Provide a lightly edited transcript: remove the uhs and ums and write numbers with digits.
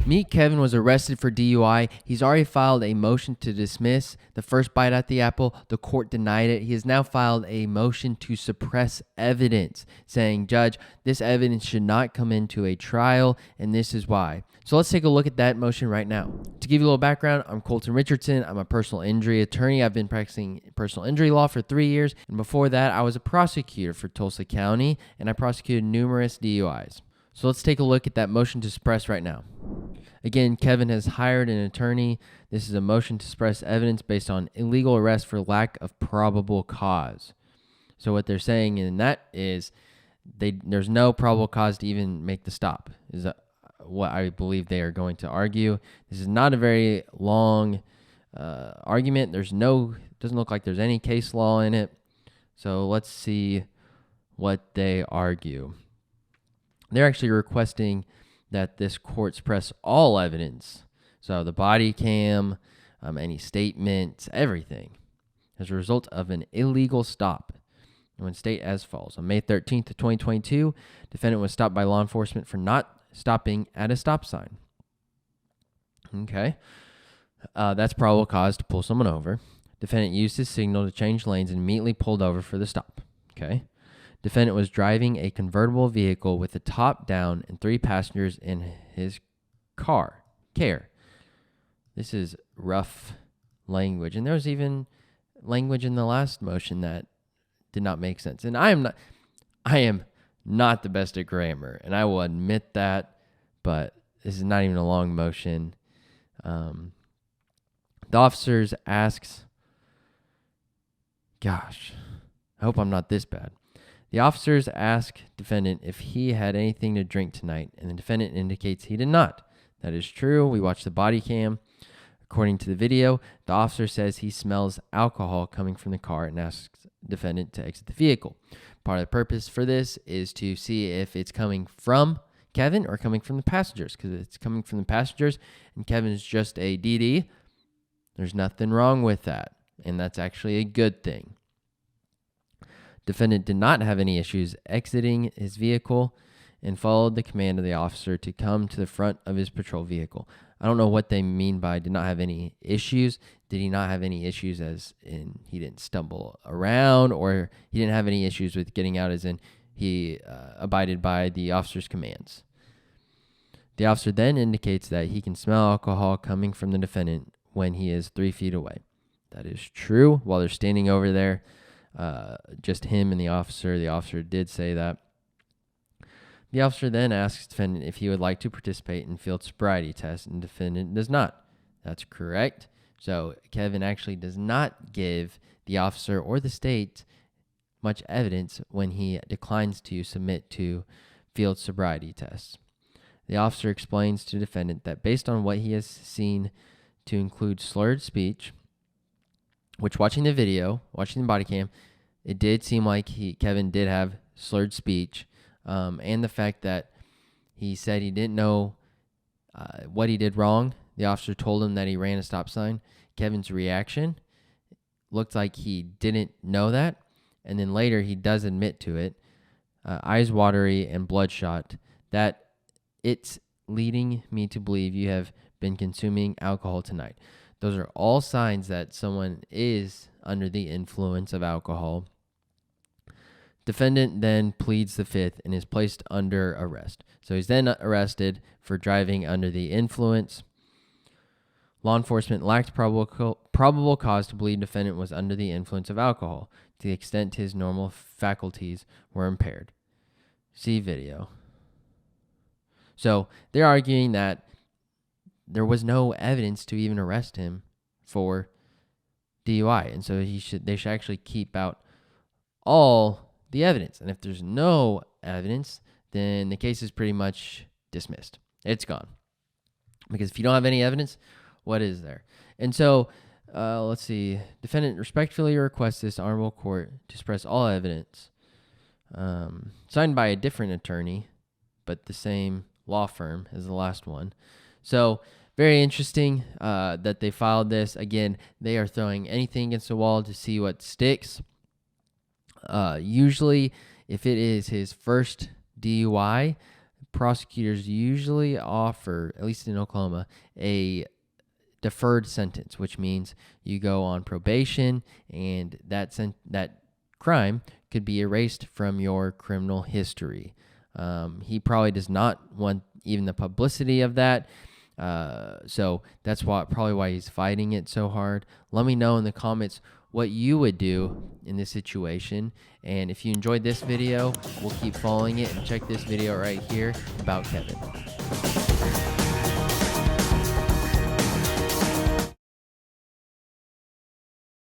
Meet Kevin was arrested for DUI. He's already filed a motion to dismiss. The first bite at the apple, the court denied it. He has now filed a motion to suppress evidence, saying, Judge, this evidence should not come into a trial, and this is why. So let's take a look at that motion right now. To give you a little background, I'm Colton Richardson. I'm a personal injury attorney. I've been practicing personal injury law for 3 years, and before that, I was a prosecutor for Tulsa County, and I prosecuted numerous DUIs. So let's take a look at that motion to suppress right now. Again, Kevin has hired an attorney. This is a motion to suppress evidence based on illegal arrest for lack of probable cause. So what they're saying in that is there's no probable cause to even make the stop, is what I believe they are going to argue. This is not a very long argument. Doesn't look like there's any case law in it. So let's see what they argue. They're actually requesting that this court suppress all evidence. So the body cam, any statements, everything, as a result of an illegal stop. And when state as follows. On May 13th of 2022, defendant was stopped by law enforcement for not stopping at a stop sign. Okay. That's probable cause to pull someone over. Defendant used his signal to change lanes and immediately pulled over for the stop. Okay. Defendant was driving a convertible vehicle with the top down and 3 passengers in his car. This is rough language. And there was even language in the last motion that did not make sense. And I am not the best at grammar, and I will admit that, but this is not even a long motion. The officers asks, gosh, I hope I'm not this bad. The officers ask defendant if he had anything to drink tonight, and the defendant indicates he did not. That is true. We watched the body cam. According to the video, the officer says he smells alcohol coming from the car and asks defendant to exit the vehicle. Part of the purpose for this is to see if it's coming from Kevin or coming from the passengers, because if it's coming from the passengers and Kevin is just a DD, there's nothing wrong with that, and that's actually a good thing. Defendant did not have any issues exiting his vehicle and followed the command of the officer to come to the front of his patrol vehicle. I don't know what they mean by did not have any issues. Did he not have any issues as in he didn't stumble around, or he didn't have any issues with getting out as in he abided by the officer's commands? The officer then indicates that he can smell alcohol coming from the defendant when he is 3 feet away. That is true. While they're standing over there, just him and the officer did say that. The officer then asks defendant if he would like to participate in field sobriety test, and defendant does not. That's correct. So Kevin actually does not give the officer or the state much evidence when he declines to submit to field sobriety tests. The officer explains to defendant that based on what he has seen to include slurred speech, which watching the video, watching the body cam, it did seem like Kevin did have slurred speech, and the fact that he said he didn't know what he did wrong. The officer told him that he ran a stop sign. Kevin's reaction looked like he didn't know that, and then later he does admit to it. Eyes watery and bloodshot. That it's leading me to believe you have been consuming alcohol tonight. Those are all signs that someone is under the influence of alcohol. Defendant then pleads the fifth and is placed under arrest. So he's then arrested for driving under the influence. Law enforcement lacked probable cause to believe defendant was under the influence of alcohol to the extent his normal faculties were impaired. See video. So they're arguing that there was no evidence to even arrest him for DUI, and so they should actually keep out all the evidence. And if there's no evidence, then the case is pretty much dismissed. It's gone. Because if you don't have any evidence, what is there? And so, let's see. Defendant respectfully requests this honorable court to suppress all evidence. Signed by a different attorney, but the same law firm as the last one. So, very interesting that they filed this. Again, they are throwing anything against the wall to see what sticks. Usually, if it is his first DUI, prosecutors usually offer, at least in Oklahoma, a deferred sentence, which means you go on probation and that crime could be erased from your criminal history. He probably does not want even the publicity of that. So that's probably why he's fighting it so hard. Let me know in the comments what you would do in this situation. And if you enjoyed this video, we'll keep following it, and check this video right here about Kevin.